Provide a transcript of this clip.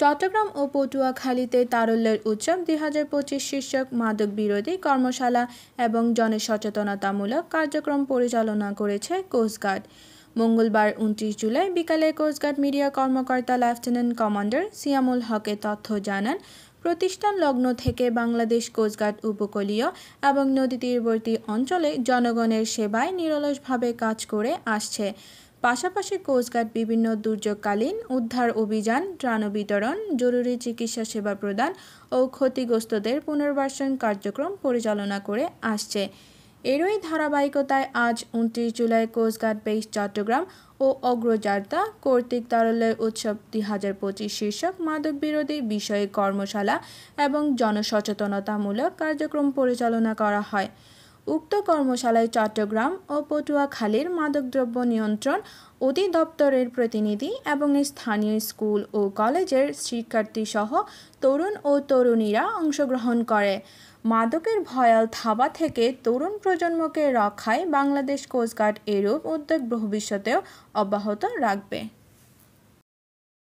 চট্টগ্রাম ও পটুয়াখালীতে তারল্যের উৎসব ২০২৫ শীর্ষক মাদক বিরোধী কর্মশালা এবং জনসচেতনতামূলক কার্যক্রম পরিচালনা করেছে কোস্টগার্ড। মঙ্গলবার ২৯ জুলাই বিকালে কোস্টগার্ড মিডিয়া কর্মকর্তা লেফটেন্যান্ট কমান্ডার সিয়ামুল হকে তথ্য জানান, প্রতিষ্ঠান লগ্ন থেকে বাংলাদেশ কোস্টগার্ড উপকূলীয় এবং নদী তীরবর্তী অঞ্চলে জনগণের সেবায় নিরলসভাবে কাজ করে আসছে। পাশাপাশি কোস্টগার্ড বিভিন্ন দুর্যোগকালীন উদ্ধার অভিযান, ত্রাণ বিতরণ, জরুরি চিকিৎসা সেবা প্রদান ও ক্ষতিগ্রস্তদের পুনর্বাসন কার্যক্রম পরিচালনা করে আসছে। এরই ধারাবাহিকতায় আজ ২৯ জুলাই কোস্টগার্ড বেস চট্টগ্রাম ও অগ্রযাত্রা কর্তৃক তারল্যের উৎসব ২০২৫ শীর্ষক মাদক বিরোধী বিষয়ে কর্মশালা এবং জনসচেতনতামূলক কার্যক্রম পরিচালনা করা হয়। উক্ত কর্মশালায় চট্টগ্রাম ও পটুয়াখালীর মাদকদ্রব্য নিয়ন্ত্রণ অধিদপ্তরের প্রতিনিধি এবং স্থানীয় স্কুল ও কলেজের শিক্ষার্থীসহ তরুণ ও তরুণীরা অংশগ্রহণ করে। মাদকের ভয়াল থাবা থেকে তরুণ প্রজন্মকে রক্ষায় বাংলাদেশ কোস্টগার্ড এরূপ উদ্যোগ ভবিষ্যতেও অব্যাহত রাখবে।